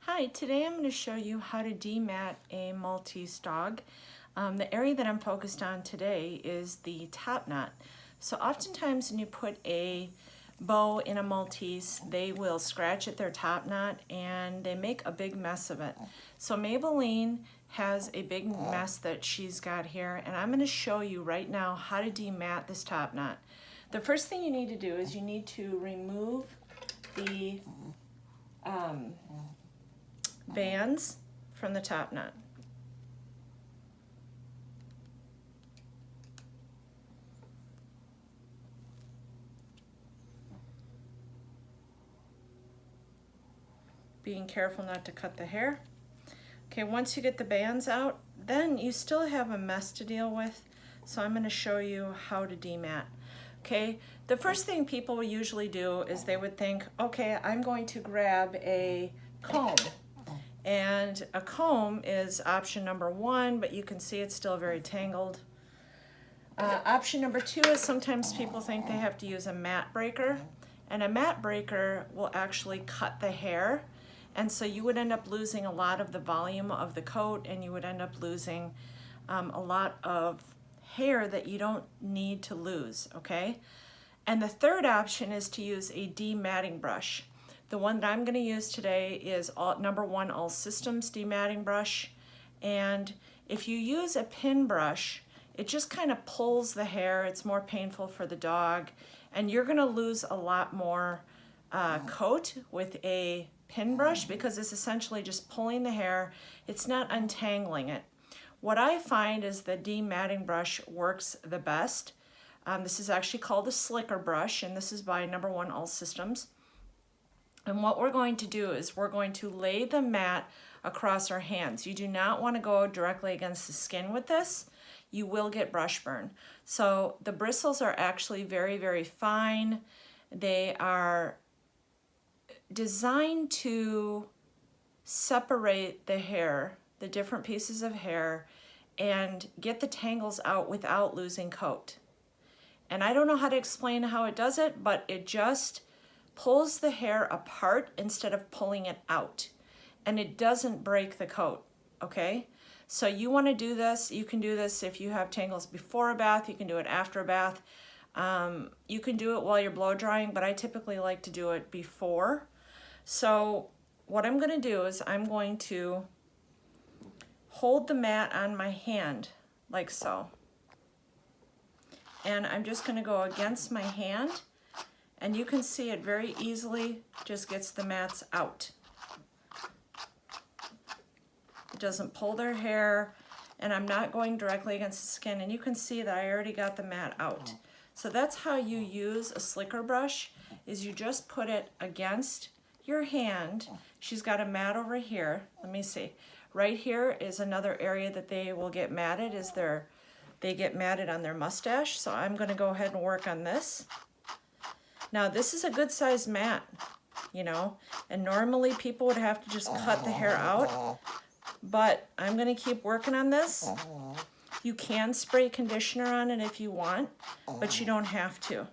Hi, today I'm going to show you how to demat a Maltese dog. The area that I'm focused on today is the top knot. So oftentimes when you put a bow in a Maltese, they will scratch at their top knot and they make a big mess of it. So Maybelline has a big mess that she's got here, and I'm going to show you right now how to demat this top knot. The first thing you need to do is you need to remove the bands from the top knot. Being careful not to cut the hair. Okay, once you get the bands out, then you still have a mess to deal with, so I'm going to show you how to demat. Okay, the first thing people will usually do is they would think, okay, I'm going to grab a comb. And a comb is option number one, but you can see it's still very tangled. Option number two is sometimes people think they have to use a mat breaker, and a mat breaker will actually cut the hair, and so you would end up losing a lot of the volume of the coat, and you would end up losing a lot of hair that you don't need to lose, okay? And the third option is to use a dematting brush. The one that I'm going to use today is number one All Systems dematting brush, and if you use a pin brush, it just kind of pulls the hair. It's more painful for the dog, and you're going to lose a lot more coat with a pin brush because it's essentially just pulling the hair. It's not untangling it. What I find is the dematting brush works the best. This is actually called a slicker brush, and this is by number one All Systems. And what we're going to do is we're going to lay the mat across our hands. You do not want to go directly against the skin with this. You will get brush burn. So the bristles are actually very, very fine. They are designed to separate the hair, the different pieces of hair, and get the tangles out without losing coat. And I don't know how to explain how it does it, but it just pulls the hair apart instead of pulling it out, and it doesn't break the coat, okay? So you want to do this. You can do this if you have tangles before a bath. You can do it after a bath. You can do it while you're blow drying, but I typically like to do it before. So what I'm going to do is I'm going to hold the mat on my hand like so, and I'm just going to go against my hand. And you can see it very easily just gets the mats out. It doesn't pull their hair, and I'm not going directly against the skin. And you can see that I already got the mat out. So that's how you use a slicker brush, is you just put it against your hand. She's got a mat over here. Let me see. Right here is another area that they will get matted, is they get matted on their mustache. So I'm going to go ahead and work on this. Now this is a good sized mat, you know, and normally people would have to just cut the hair out, but I'm going to keep working on this. You can spray conditioner on it if you want, but you don't have to.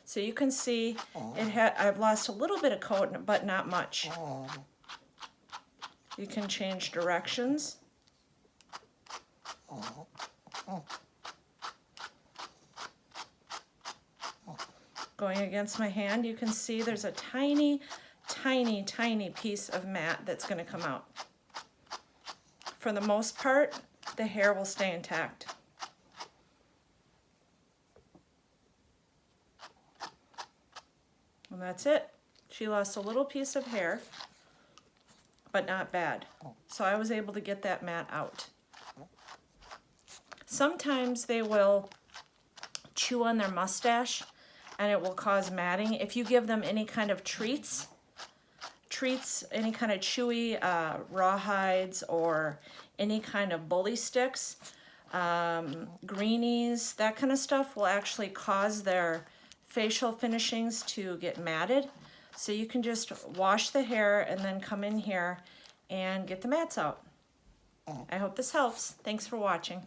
So you can see I've lost a little bit of coat, but not much. You can change directions. Going against my hand, you can see there's a tiny, tiny, tiny piece of mat that's going to come out. For the most part, the hair will stay intact. And that's it. She lost a little piece of hair, but not bad. So I was able to get that mat out. Sometimes they will chew on their mustache, and it will cause matting. If you give them any kind of treats, any kind of chewy rawhides or any kind of bully sticks, greenies, that kind of stuff will actually cause their facial finishings to get matted. So you can just wash the hair and then come in here and get the mats out. I hope this helps. Thanks for watching.